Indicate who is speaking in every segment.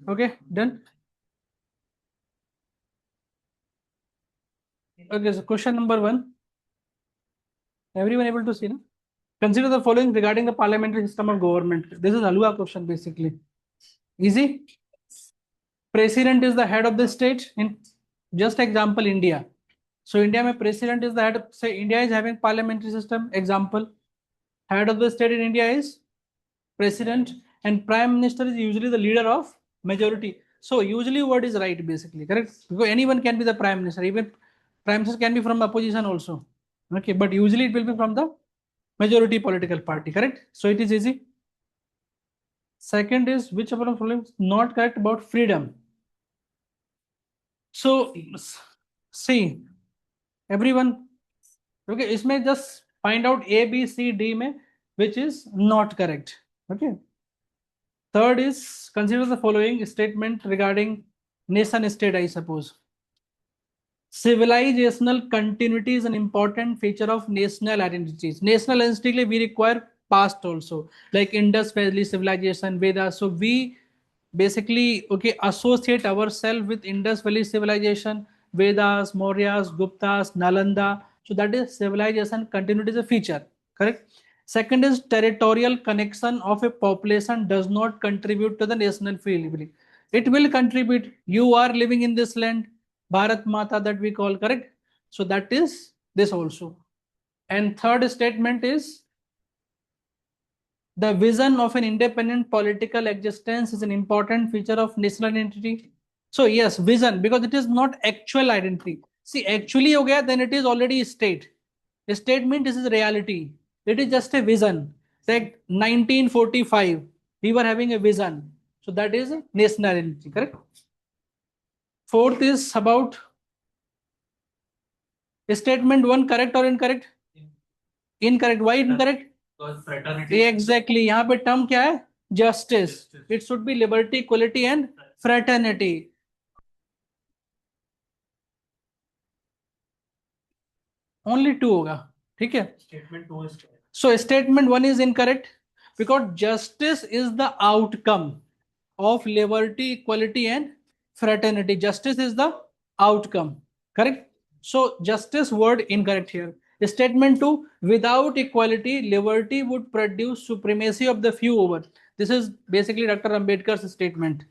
Speaker 1: Okay, done. Okay, so question number 1. Everyone able to see, no? Consider the following regarding the parliamentary system of government. This is Halwa question basically. Easy. President is the head of the state. In just example, India. So India mein president is the head of, say India is having parliamentary system. Example, head of the state in India is president and prime minister is usually the leader of majority. So usually what is right basically, correct? Because anyone can be the prime minister, even prime minister can be from opposition also. Okay, but usually it will be from the majority political party, correct? So it is easy. Second is which of the following is not correct about freedom. So see everyone, okay, इसमें just find out A, B, C, D में which is not correct. Okay. Third is consider the following statement regarding nation state, I suppose. Civilizational continuity is an important feature of national identities. National identity we require past also, like Indus Valley civilization, Vedas. So we basically associate ourselves with Indus Valley civilization, Vedas, Mauryas, Guptas, Nalanda. So that is civilization continuity is a feature, correct? Second is territorial connection of a population does not contribute to the national feeling. It will contribute. You are living in this land, Bharat Mata that we call, correct? So that is this also. And third statement is the vision of an independent political existence is an important feature of national identity. So yes, vision, because it is not actual identity. See, actually ho gaya, then it is already state. A statement is reality. It is just a vision. Like 1945, we were having a vision. So that is national identity, correct? Fourth is about statement one, correct or incorrect? Incorrect. Why incorrect? Fraternity. Exactly. यहाँ पे term क्या है? Justice. It should be liberty, equality and fraternity. Only two होगा. ठीक है? Statement two is correct. So statement one is incorrect because justice is the outcome of liberty, equality and fraternity. Justice is the outcome. Correct? So justice word incorrect here. Statement 2, without equality, liberty would produce supremacy of the few over. This is basically Dr. Ambedkar's statement.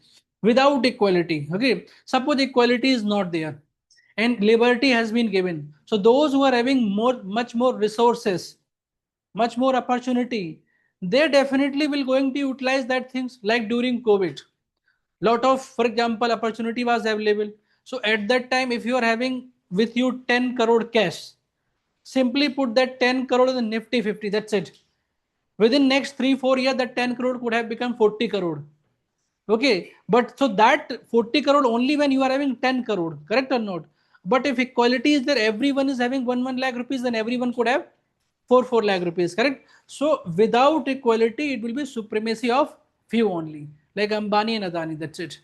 Speaker 1: Without equality, okay, suppose equality is not there and liberty has been given. So those who are having much more resources, much more opportunity, they definitely will going to utilize that things like during COVID. Lot of, for example, opportunity was available. So at that time, if you are having with you 10 crore cash, simply put that 10 crore in the Nifty 50. That's it. Within next 3-4 years, that 10 crore could have become 40 crore. Okay. But so that 40 crore only when you are having 10 crore. Correct or not? But if equality is there, everyone is having 1 lakh rupees, then everyone could have 4 lakh rupees. Correct? So without equality, it will be supremacy of few only. Like Ambani and Adani. That's it.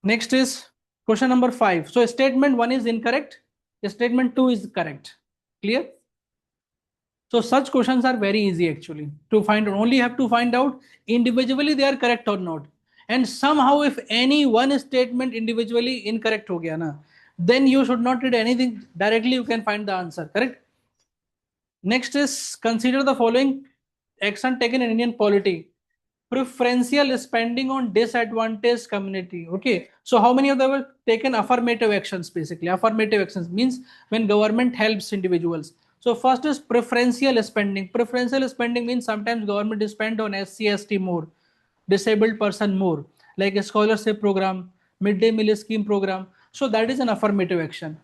Speaker 1: Next is question number 5. So statement 1 is incorrect. Statement 2 is correct. Clear? So such questions are very easy actually to find out. Only have to find out individually they are correct or not. And somehow if any one statement individually incorrect ho gaya na, then you should not read anything. Directly you can find the answer. Correct? Next is consider the following action taken in Indian polity. Preferential spending on disadvantaged community. Okay, so how many of them were taken affirmative actions? Basically affirmative actions means when government helps individuals. So first is preferential spending. Preferential spending means sometimes government is spent on SC/ST more, disabled person more, like a scholarship program, midday meal scheme program. So that is an affirmative action.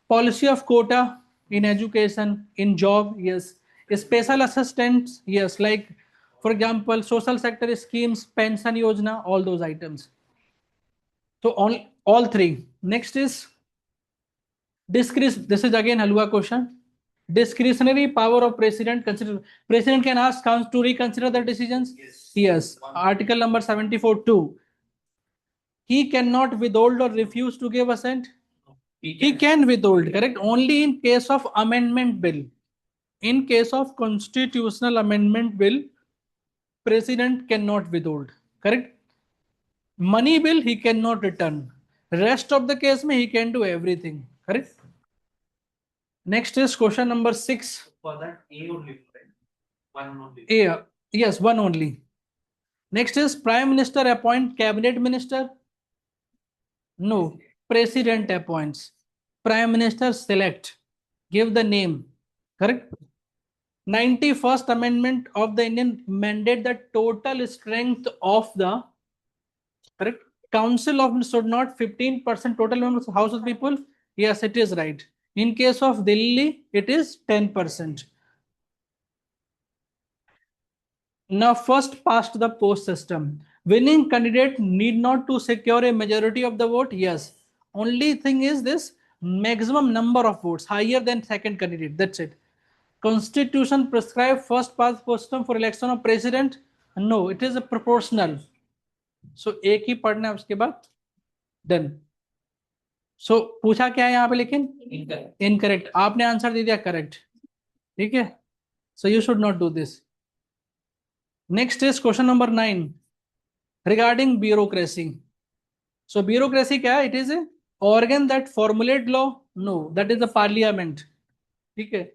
Speaker 1: Policy of quota in education, in job, yes. Special assistance, yes, like for example, social sector schemes, pension yojana, all those items. So all three. Next is discretion. This is again Halwa question. Discretionary power of president. Consider president can ask council to reconsider the decisions. Yes. Article number 74(2). He cannot withhold or refuse to give assent. He can withhold. Correct. Only in case of amendment bill. In case of constitutional amendment bill, president cannot withhold. Correct. Money bill he cannot return. Rest of the case he can do everything. Correct. Next is question number 6. For that A only, right? One only. A, yes, one only. Next is prime minister appoint cabinet minister. No, president appoints. Prime minister select. Give the name. Correct. 91st amendment of the Indian mandate the total strength of the correct council of should not 15% total members house of people. Yes, it is right. In case of Delhi, it is 10%. Now, first past the post system. Winning candidate need not to secure a majority of the vote. Yes. Only thing is this maximum number of votes higher than second candidate. That's it. Constitution prescribe first past post system for election of president. No, it is a proportional. So एक ही पढ़ना है उसके बाद done. सो पूछा क्या है यहाँ पे लेकिन इनकरेक्ट. आपने आंसर दे दिया करेक्ट. ठीक है. So you should not do this. Next is question number 9 regarding bureaucracy. So bureaucracy क्या है? It is a organ that formulate law, No, that is the parliament. Okay.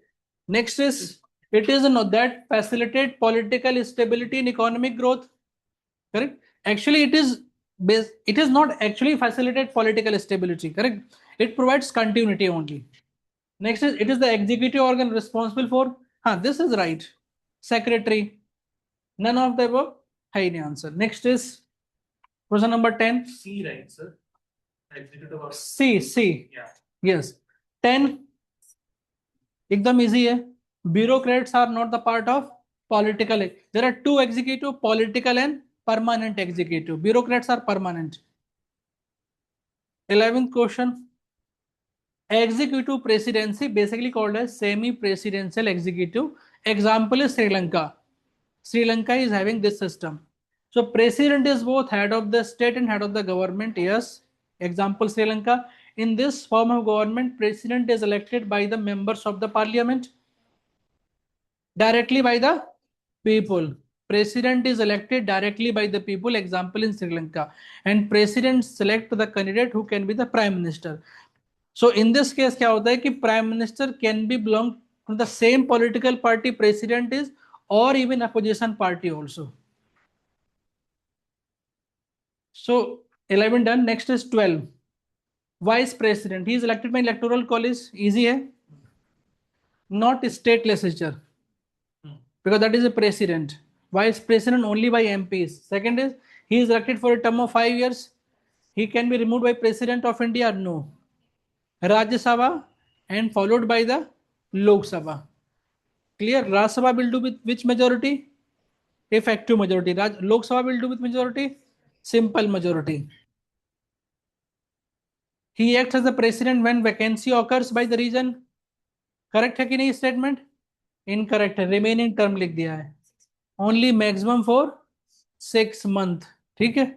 Speaker 1: Next is, it is not that facilitate political stability and economic growth. Correct. Actually, it is not actually facilitate political stability. Correct. It provides continuity only. Next is, it is the executive organ responsible for. This is right. Secretary. None of the above. Hai nahi answer. Next is question number 10.
Speaker 2: C, right, sir? Executive organ.
Speaker 1: C.
Speaker 2: Yeah.
Speaker 1: Yes. 10. एकदम easy है. Bureaucrats are not the part of political. There are two executive, political and permanent executive. Bureaucrats are permanent. 11th question. Executive presidency, basically called as semi-presidential executive. Example is Sri Lanka. Sri Lanka is having this system. So president is both head of the state and head of the government. Yes. Example Sri Lanka. In this form of government, president is elected by the members of the parliament directly by the people. President is elected directly by the people. Example in Sri Lanka. And president select the candidate who can be the prime minister. So in this case क्या होता है कि prime minister can be belong to the same political party president is, or even opposition party also. So 11 done. Next is 12. Vice president. He is elected by electoral college. Easy है. Not state legislature, because that is a president. Vice president only by MPs. Second is, he is elected for a term of 5 years. He can be removed by president of India. No. Rajya Sabha and followed by the Lok Sabha. Clear? Rajya Sabha will do with which majority? Effective majority. Lok Sabha will do with majority? Simple majority. He acts as the president when vacancy occurs by the region. Correct है कि नहीं statement? Incorrect है. Remaining term लिख दिया है. Only maximum for 6 months. ठीक है?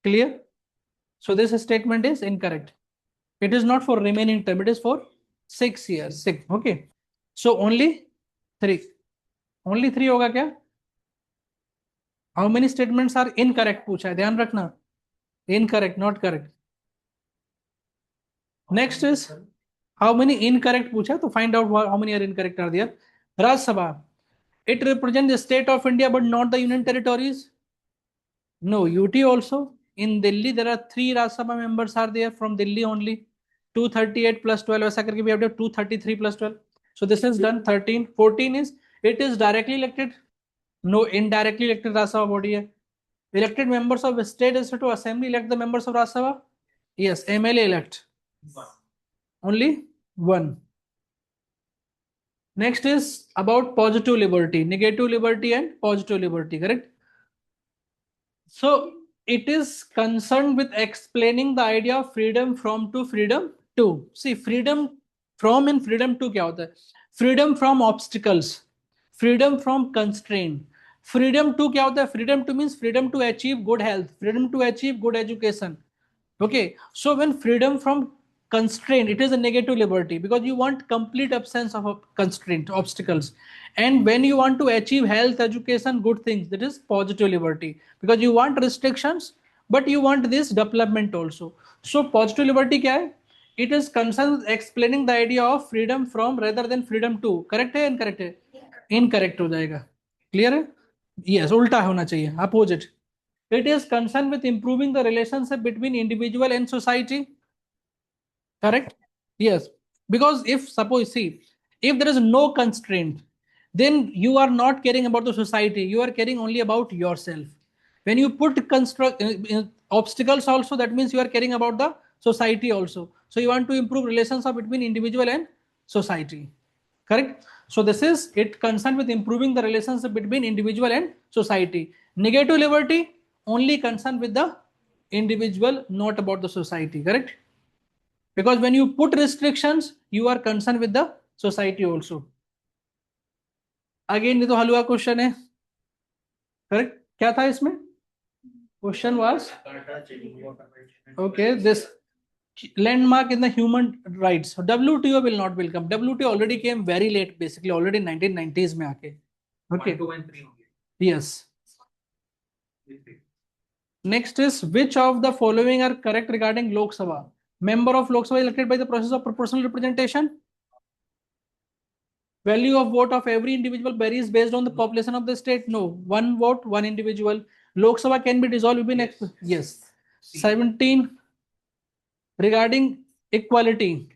Speaker 1: Clear? So this statement is incorrect. It is not for remaining term. It is for 6 years. 6. Okay. So only 3. Only 3 होगा क्या? How many statements are incorrect पूछा है, ध्यान रखना. Incorrect, not correct. Next is how many incorrect पूछा है, तो find out how many are incorrect are there. Rajya Sabha. It represents the state of India but not the union territories. No, UT also. In Delhi there are 3 Rajya Sabha members are there from Delhi only. 238 plus 12 ऐसा करके we have 233 plus 12. So this is done. 13. 14 is, it is directly elected. No, indirectly elected Rajya Sabha body है. Elected members of state legislative assembly elect the members of Rajya Sabha. Yes, MLA elect. Only 1. Next is about positive liberty, negative liberty and positive liberty, correct? So it is concerned with explaining the idea of freedom from to freedom to. See, freedom from and freedom to क्या होता है? Freedom from obstacles, freedom from constraint. Freedom to क्या होता है? Freedom to means freedom to achieve good health, freedom to achieve good education. Okay, so when freedom from constraint, it is a negative liberty because you want complete absence of a constraint, obstacles. And when you want to achieve health, education, good things, that is positive liberty because you want restrictions but you want this development also. So positive liberty क्या है? It is concerned with explaining the idea of freedom from rather than freedom to. Correct है? Incorrect है? Incorrect हो जाएगा. Clear है? Yes, उल्टा होना चाहिए, opposite. It is concerned with improving the relationship between individual and society. Correct? Yes. Because if suppose, see, if there is no constraint, then you are not caring about the society. You are caring only about yourself. When you put obstacles also, that means you are caring about the society also. So you want to improve relationship between individual and society. Correct? So this is it concerned with improving the relationship between individual and society. Negative liberty only concerned with the individual, not about the society. Correct? Because when you put restrictions, you are concerned with the society also. Again, ये तो हलवा question है. Correct? क्या था इसमें? Question was okay. This landmark in the human rights. WTO will not welcome. WTO already came very late, basically already 1990s में आके. Okay.
Speaker 2: 1, 2 and 3.
Speaker 1: Yes. Next is, which of the following are correct regarding Lok Sabha? Member of Lok Sabha elected by the process of proportional representation. Value of vote of every individual varies based on the population of the state. No, one vote, one individual. Lok Sabha can be dissolved within yes. 17. Regarding equality,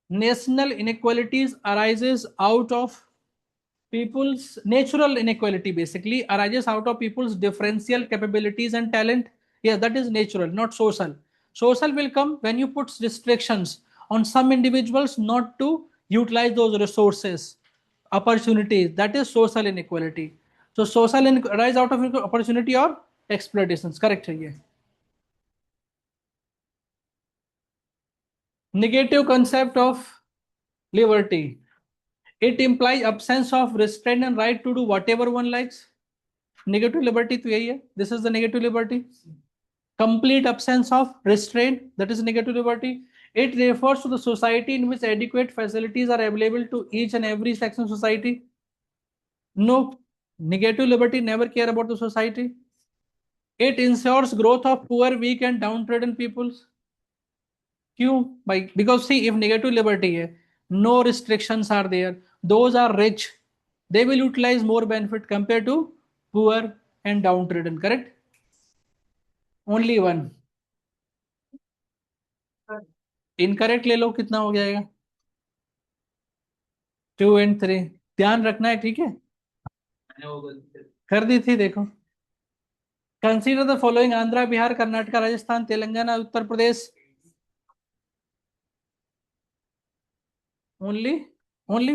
Speaker 1: national inequalities arises out of people's natural inequality, basically arises out of people's differential capabilities and talent. Yeah, that is natural, not social. Social will come when you put restrictions on some individuals not to utilize those resources, opportunities. That is social inequality. So social arise out of opportunity or exploitations. Correct है ये. Negative concept of liberty. It implies absence of restraint and right to do whatever one likes. Negative liberty तो यही है. This is the negative liberty. Complete absence of restraint, that is negative liberty. It refers to the society in which adequate facilities are available to each and every section of society. No, negative liberty never care about the society. It ensures growth of poor, weak and downtrodden peoples. क्यों भाई? Because see, if negative liberty है, no restrictions are there, those are rich, they will utilize more benefit compared to poor and downtrodden. Correct? Only one. Incorrect ले लो, कितना हो जाएगा? 2 and 3. ध्यान रखना है, ठीक है? कर दी थी, देखो. Consider the following: Andhra, Bihar, Karnataka, Rajasthan, Telangana, Uttar Pradesh. Only only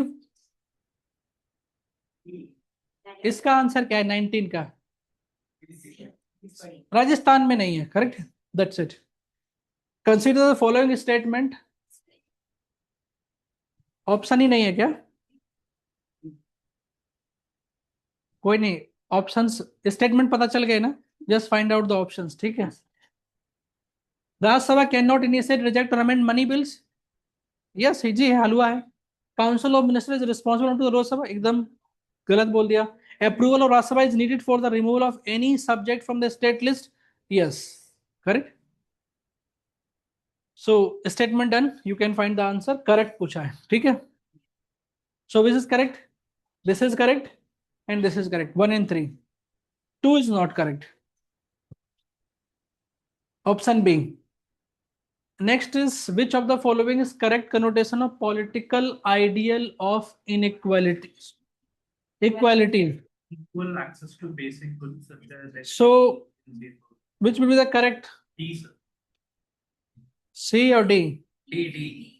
Speaker 1: इसका आंसर क्या है 19 का? राजस्थान में नहीं है. Correct, that's it. Consider the following statement. Option ही नहीं है क्या? कोई नहीं, ऑप्शंस स्टेटमेंट पता चल गए ना. Just find out the options. ठीक है. Rajya Sabha can not initiate, reject और amend money bills. Yes, easy है, हलवा है. Council of minister is responsible to the Rajya Sabha. एकदम गलत बोल दिया. Approval of Rajya Sabha is needed for the removal of any subject from the state list. Yes, correct. So statement done, you can find the answer. Correct पूछा है, ठीक है. So this is correct, this is correct and this is correct. 1 and 3. 2 is not correct. Option B. Next is, which of the following is correct connotation of political ideal of inequality? Equality.
Speaker 2: Equal access to basic goods such as.
Speaker 1: So, which will be the correct?
Speaker 2: D, sir.
Speaker 1: C or D?
Speaker 2: D.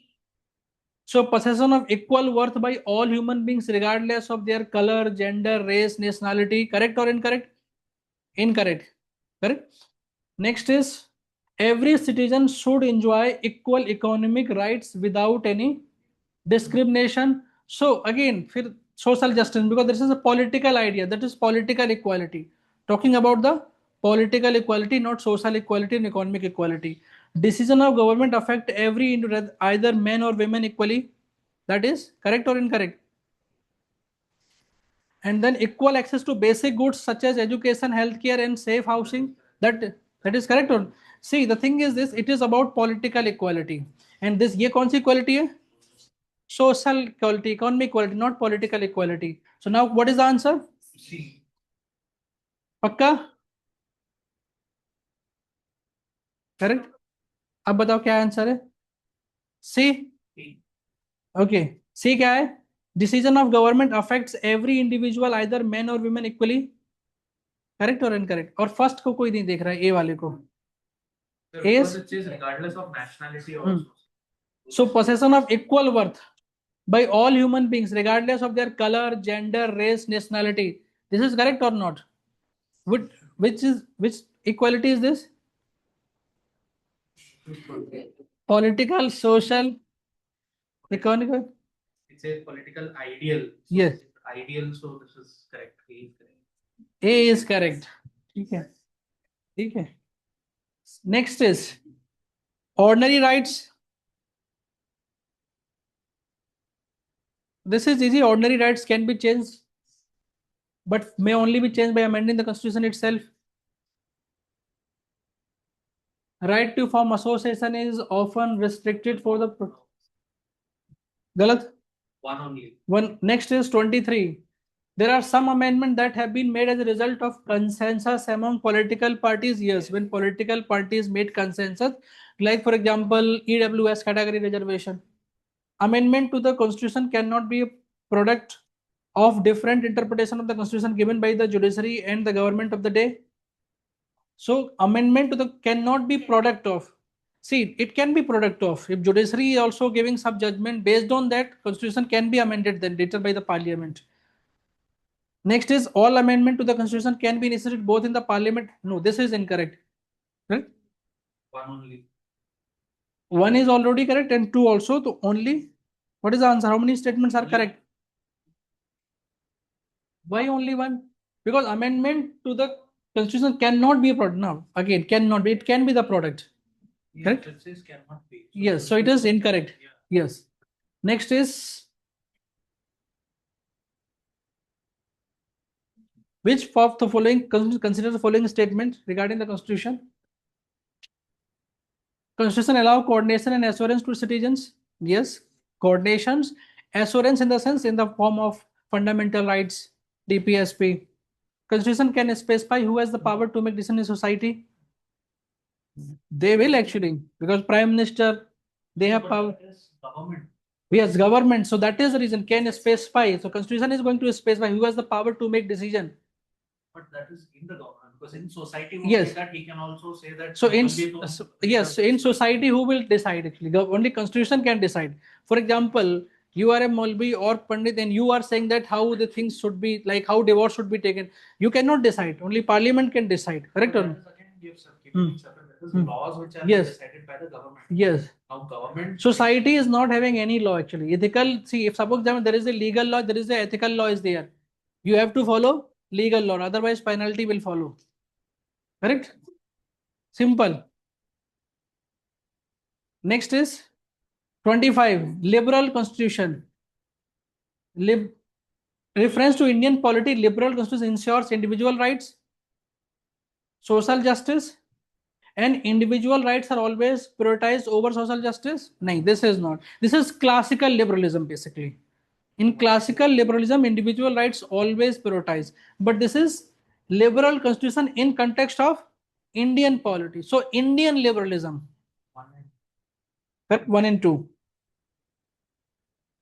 Speaker 1: So, possession of equal worth by all human beings regardless of their color, gender, race, nationality. Correct or incorrect? Incorrect. Correct. Next is, every citizen should enjoy equal economic rights without any discrimination. So again, फिर social justice, because this is a political idea, that is political equality. Talking about the political equality, not social equality and economic equality. Decision of government affect every either men or women equally. That is correct or incorrect? And then equal access to basic goods such as education, healthcare and safe housing. That is correct. Or see, the thing is this, it is about political equality. And this ये कौन सी equality है? Social equality, economic equality, not political equality. So now what is the answer?
Speaker 2: C.
Speaker 1: पक्का? Correct. अब बताओ क्या answer है? सी. Okay, सी क्या है? Decision of government affects every individual either man और वुमेन इक्वली. करेक्ट और इनकरेक्ट? और फर्स्ट को कोई नहीं देख रहा है, ए वाले को.
Speaker 2: Because it is regardless of nationality also.
Speaker 1: So possession of equal worth by all human beings regardless of their color, gender, race, nationality. This is correct or not? Which equality is this? Political, social, economic.
Speaker 2: It's a political ideal. So
Speaker 1: Yes.
Speaker 2: Ideal, so this is correct. A is correct.
Speaker 1: A is correct. ठीक है, ठीक है. Next is ordinary rights. This is easy. Ordinary rights can be changed, but may only be changed by amending the constitution itself. Right to form association is often restricted for the galat
Speaker 2: One only.
Speaker 1: one. Next is 23. There are some amendments that have been made as a result of consensus among political parties. Yes, when political parties made consensus, like for example, EWS category reservation. Amendment to the constitution cannot be a product of different interpretation of the constitution given by the judiciary and the government of the day. So amendment to the cannot be product of. See, it can be product of. If judiciary is also giving some judgment based on that, constitution can be amended then later by the parliament. Next is all amendment to the constitution can be initiated both in the parliament. No, this is incorrect. Right?
Speaker 2: One only.
Speaker 1: One is already correct and two also. So only. What is the answer? How many statements are correct? Why only one? Because amendment to the constitution cannot be a product. Now again, cannot be. It can be the product. Correct?
Speaker 2: It says cannot be.
Speaker 1: Yes. So it is incorrect.
Speaker 2: Yeah.
Speaker 1: Yes. Next is which of the following consider the following statement regarding the constitution? Constitution allow coordination and assurance to citizens. Yes. Coordinations, assurance in the sense in the form of fundamental rights, DPSP. Constitution can specify who has the power to make decisions in society. They will actually, because Prime Minister, they have power.
Speaker 2: Government.
Speaker 1: Yes, government. So that is the reason can specify. So Constitution is going to specify who has the power to make decision.
Speaker 2: But that is in the government, because in society,
Speaker 1: Yes.
Speaker 2: that he can also say that.
Speaker 1: So in
Speaker 2: yes,
Speaker 1: in society, who will decide actually? Only Constitution can decide. For example, you are a Maulvi or Pandit and you are saying that how the things should be, like how divorce should be taken. You cannot decide. Only Parliament can decide. Correct or not?
Speaker 2: Laws which are
Speaker 1: Yes.
Speaker 2: decided by the government.
Speaker 1: Yes.
Speaker 2: Now government.
Speaker 1: Society is not having any law actually. Ethical, see, if suppose there is a legal law, there is a ethical law is there. You have to follow legal law, otherwise penalty will follow. Correct? Simple. Next is 25. Liberal constitution. Reference to Indian polity, liberal constitution ensures individual rights, social justice, and individual rights are always prioritized over social justice. No, this is not. This is classical liberalism basically. In classical liberalism, individual rights always prioritize. But this is liberal constitution in context of Indian polity. So Indian liberalism. 1 and 2.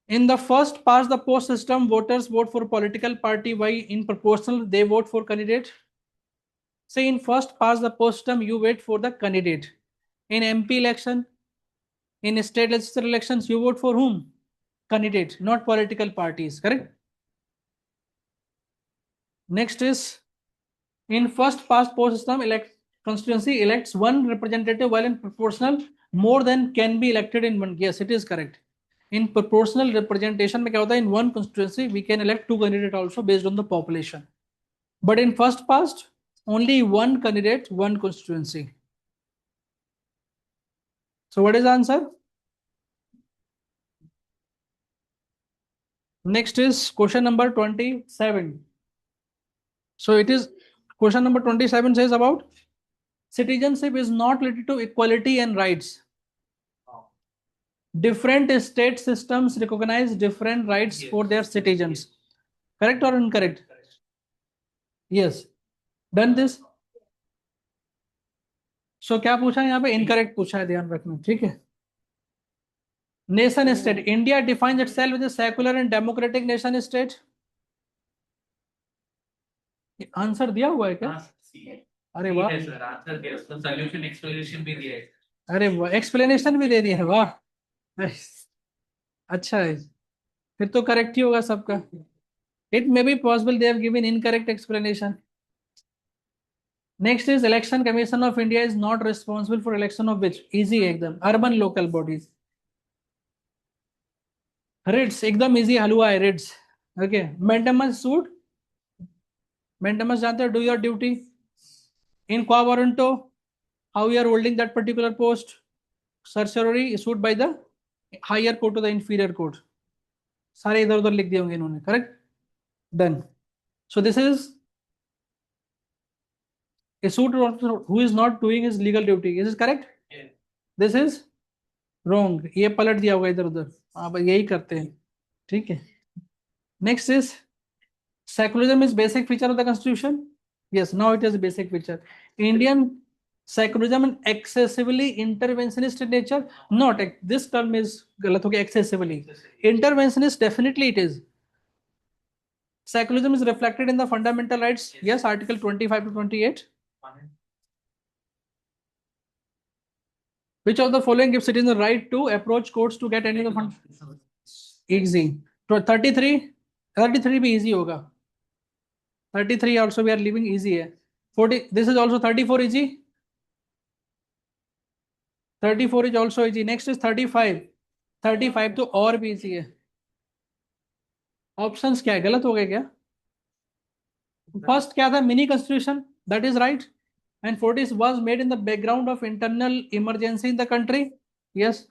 Speaker 1: In the first past the post system, voters vote for political party. Why in proportional they vote for candidate? Say in first past the post system, you wait for the candidate. In MP election, in state legislature elections, you vote for whom? Candidate, not political parties. Correct? Next is in first past post system, constituency elects one representative, while in proportional more than can be elected in one. Yes, it is correct. In proportional representation में क्या होता है? In one constituency we can elect two candidates also based on the population. But in first past only one candidate, one constituency. So what is the answer? Next is question number 27. So it is question number 27 says about citizenship is not related to equality and rights. Different state systems recognize different rights for their citizens. Correct or incorrect? Yes. Done this. So क्या पूछा है यहाँ पे? Incorrect पूछा है, ध्यान रखना. ठीक है. Nation state. India defines itself as a secular and democratic nation state. Answer दिया हुआ है क्या? अरे वाह.
Speaker 2: आंसर दिया, उसका सॉल्यूशन एक्सप्लेनेशन भी दिया है.
Speaker 1: अरे वाह, एक्सप्लेनेशन भी दे दिया है. वाह, अच्छा है. फिर तो करेक्ट ही होगा सबका. It may be possible they have given incorrect explanation. Next is Election Commission of India is not responsible for election of which? Easy एकदम. Urban local bodies. Writs एकदम easy हलवा है writs. Okay. Mandamus suit. Mandamus जानते हो? Do your duty. In qua warranto, how you are holding that particular post. Certiorari issued by the higher court to the inferior court. सारे इधर उधर लिख दिए होंगे इन्होंने. Correct? Done. So this is A suitor who is not doing his legal duty. Is this correct?
Speaker 2: Yeah.
Speaker 1: This is wrong. ये पलट दिया होगा इधर उधर. हाँ भाई यही करते हैं. ठीक है. Next is secularism is basic feature of the constitution. Yes, now it is a basic feature. Indian secularism is excessively interventionist in nature. Not this term is गलत हो गया. Excessively interventionist, definitely it is. Secularism is reflected in the fundamental rights. Yes, Article 25 to 28. Which of the following gives citizens the right to approach courts to get any of the fund? Easy. 33. 33 भी easy होगा. 33 also we are leaving easy है. 40. This is also 34 easy. 34 is also easy. Next is 35. 35 तो और भी easy है. Options क्या है? गलत हो गए क्या? First क्या था? Mini constitution. That is right. And 40 was made in the background of internal emergency in the country. Yes.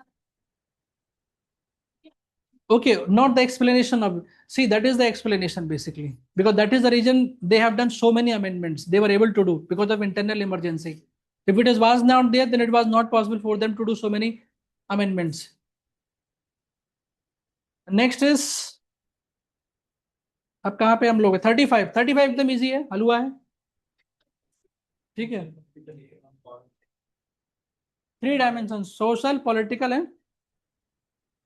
Speaker 1: Okay, not the explanation of. See, that is the explanation basically, because that is the reason they have done so many amendments. They were able to do because of internal emergency. If it was not there, then it was not possible for them to do so many amendments. Next is अब कहाँ पे हम लोग 35. 35 एकदम easy है, हलवा है. ठीक है. 3 dimensions: social, political and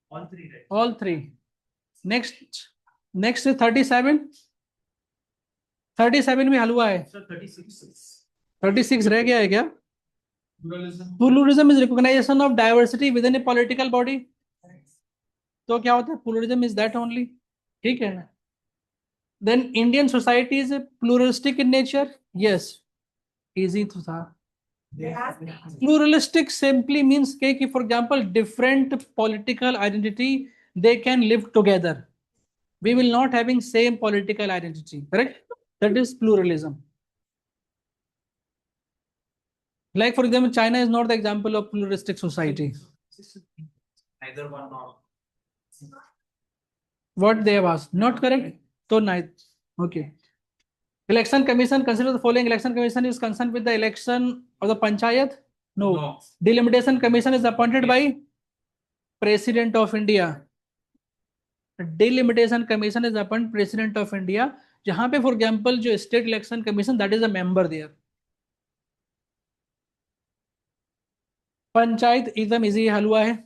Speaker 2: All three, right?
Speaker 1: all 3. Next is 37. 37 भी हलवा है.
Speaker 2: Sir, 36.
Speaker 1: 36 रह गया है क्या?
Speaker 2: Pluralism.
Speaker 1: Pluralism is recognition of diversity within a political body. तो क्या होता है? Pluralism is that only. ठीक है. Then Indian society is pluralistic in nature. Yes. Easy to था. Pluralistic simply means कि for example different political identity they can live together. We will not having same political identity. Correct? That is pluralism. Like for example, China is not the example of pluralistic society.
Speaker 2: Neither one nor.
Speaker 1: What they have asked, not correct. So nice. Okay. Election Commission, consider the following. Election Commission is concerned with the election of the Panchayat. No. Delimitation Commission is appointed by President of India. Delimitation Commission is appointed President of India. जहाँ पे for example जो State Election Commission, that is a member there. Panchayat एकदम easy हलवा है.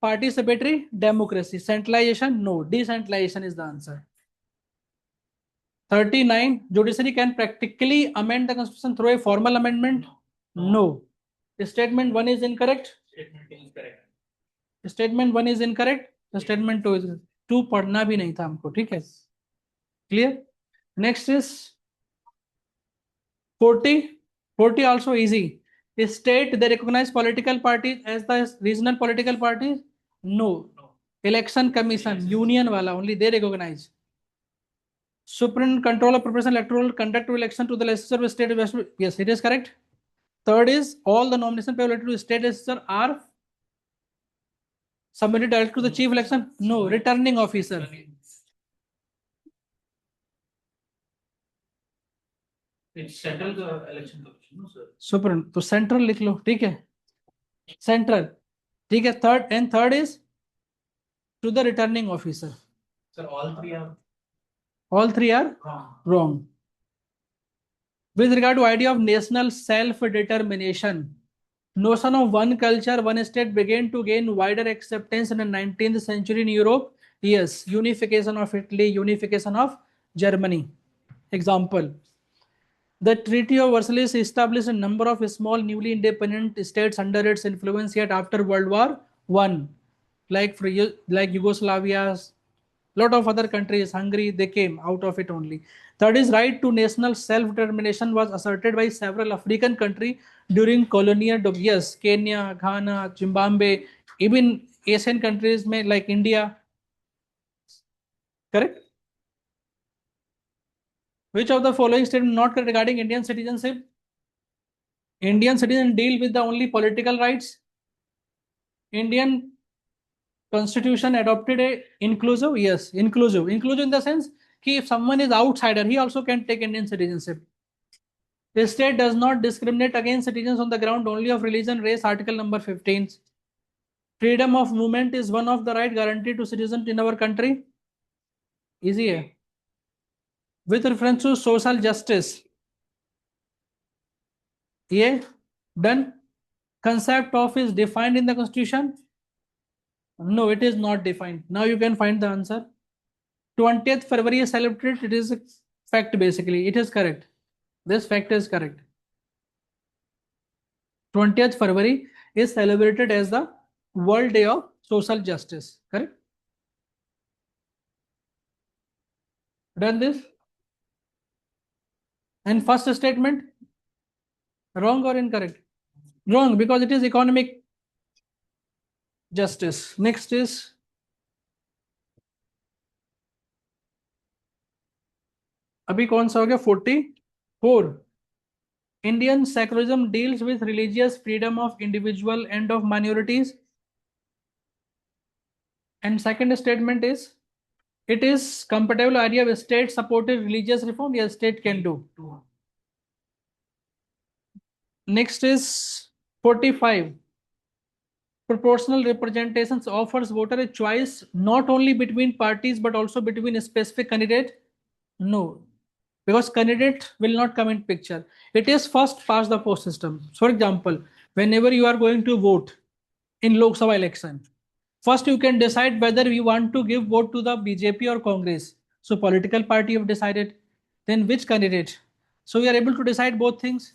Speaker 1: Participatory democracy. Centralization, no. Decentralization is the answer. 39. Judiciary can practically amend the constitution through a formal amendment. No. Statement 1 is incorrect.
Speaker 2: Statement is correct.
Speaker 1: Statement 1 is incorrect. Statement 2 is 2 पढ़ना भी नहीं था हमको. ठीक है. Clear. Next is 40. 40 also easy. State they recognize political parties as the regional political parties. No. Election Commission, union wala only they recognize. Supreme control of proportional electoral conduct of election to the legislature of state. Yes, it is correct. Third is all the nomination paper related to state legislature are submitted directly to the chief election. No, returning officer.
Speaker 2: It's central election commission, no sir.
Speaker 1: Supreme तो central लिख लो. ठीक है. Central. ठीक है. Third is to the returning officer.
Speaker 2: Sir, all three are wrong.
Speaker 1: wrong. With regard to idea of national self-determination, notion of one culture, one state began to gain wider acceptance in the 19th century in Europe. Yes, unification of Italy, unification of Germany. Example: the Treaty of Versailles established a number of small newly independent states under its influence. Yet after World War I, like Yugoslavia, lot of other countries, Hungary, they came out of it only. Third is right to national self-determination was asserted by several African countries during colonial. Yes, Kenya, Ghana, Zimbabwe, even Asian countries may like India. Correct? Which of the following statement not correct regarding Indian citizenship? Indian citizens deal with the only political rights. Indian Constitution adopted a inclusive. Yes, inclusive in the sense कि if someone is outsider, he also can take Indian citizenship. The state does not discriminate against citizens on the ground only of religion, race, article number 15. Freedom of movement is one of the right guaranteed to citizens in our country. Easy है. With reference to social justice, yeah, done. Concept of is defined in the constitution. No, it is not defined. Now you can find the answer. 20th February is celebrated. It is a fact basically. It is correct. This fact is correct. 20th February is celebrated as the World Day of Social Justice. Correct? Done this? And first statement, wrong or incorrect? Wrong, because it is economic justice. Next is अभी कौन सा हो गया 44. Indian secularism deals with religious freedom of individual and of minorities. And second statement is it is compatible idea with state supported religious reform. Yes, state can do. Next is 45. Proportional representations offers voter a choice not only between parties but also between a specific candidate. No, because candidate will not come in picture. It is first past the post system. For example, whenever you are going to vote in Lok Sabha election, first you can decide whether you want to give vote to the BJP or Congress. So political party have decided. Then which candidate? So we are able to decide both things.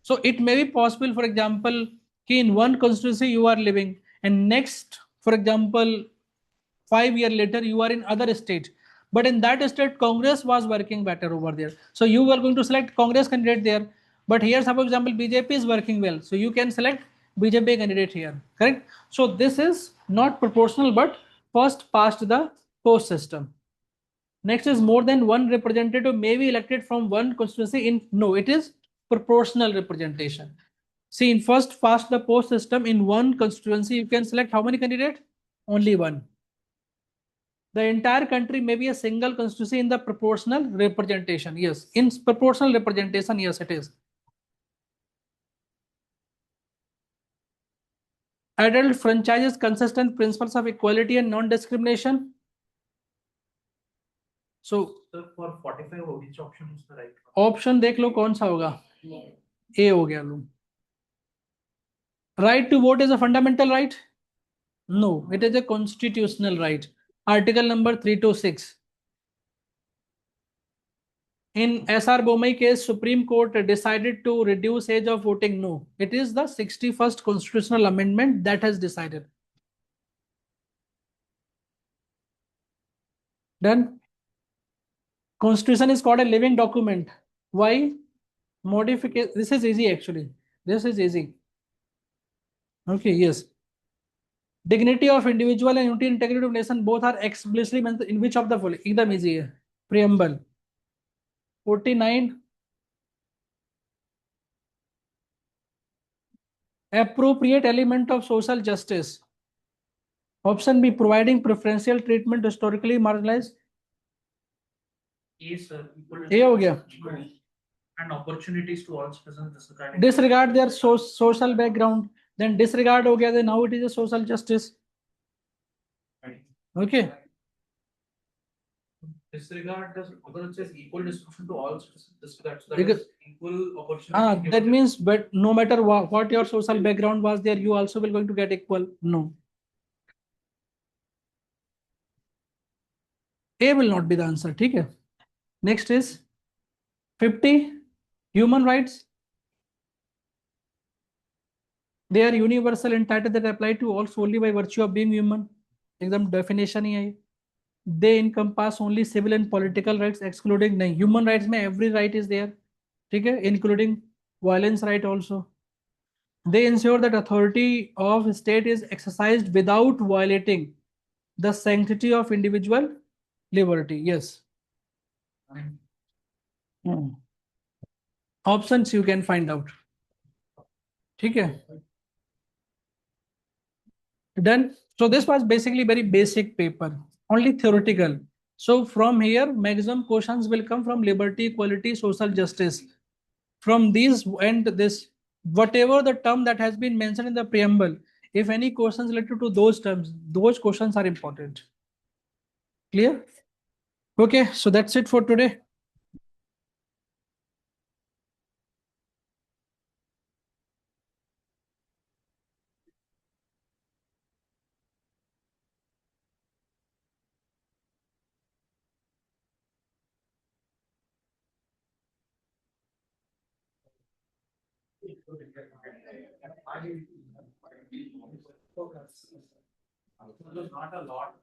Speaker 1: So it may be possible, for example, in one constituency you are living, and next, for example, 5 years later you are in other state, but in that state Congress was working better over there. So you are going to select Congress candidate there. But here, for example, BJP is working well, so you can select BJP candidate here. Correct? So this is not proportional, but first past the post system. Next is more than one representative may be elected from one constituency in. No, it is proportional representation. See, in first past the post system, in one constituency you can select how many candidates? Only one. The entire country may be a single constituency in the proportional representation. Yes, in proportional representation, yes, it is. Adult franchises consistent principles of equality and non-discrimination. So,
Speaker 2: Sir, for 45, which option is the right one?
Speaker 1: Option देख लो कौन सा होगा. ए हो गया लो. Right to vote is a fundamental right? No, it is a constitutional right. Article number 326. In S.R. Bomai case, Supreme Court decided to reduce age of voting. No, it is the 61st constitutional amendment that has decided. Done. Constitution is called a living document. Why? Modification. This is easy actually. This is easy. Okay, yes. Dignity of individual and unity and integrity of nation both are explicitly mentioned in which of the following? एकदम easy है. Preamble. 49. Appropriate element of social justice. Option B, providing preferential treatment to historically marginalized.
Speaker 2: Yes, sir.
Speaker 1: A हो गया.
Speaker 2: And opportunities to all citizens disregarding.
Speaker 1: Disregard their social background. Then disregard हो गया. Then now it is a social justice. Okay.
Speaker 2: Disregard does because it says equal distribution to all citizens. Disregard, so that
Speaker 1: Because-
Speaker 2: is equal opportunity. given
Speaker 1: That
Speaker 2: to-
Speaker 1: means, but no matter what your social background was there, you also will going to get equal. No. A will not be the answer. ठीक है. Next is 50. Human rights. They are universal entitled that apply to all solely by virtue of being human. एकदम definition ही है. They encompass only civil and political rights, excluding नहीं. Human rights में every right is there. ठीक है, including violence right also. They ensure that authority of state is exercised without violating the sanctity of individual liberty. Yes. Options you can find out. ठीक है. Done. So this was basically very basic paper, only theoretical. So from here, maximum questions will come from liberty, equality, social justice. from these and this, whatever the term that has been mentioned in the preamble, if any questions related to those terms, those questions are important. Clear? Okay, so that's it for today.
Speaker 2: Not a lot.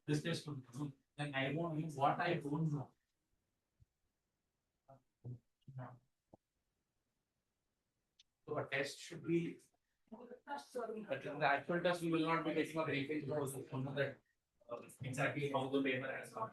Speaker 2: This test, and I won't know what I don't know. So a test should be. But in the actual test, we will not be getting a briefing because we know that exactly how the paper has come.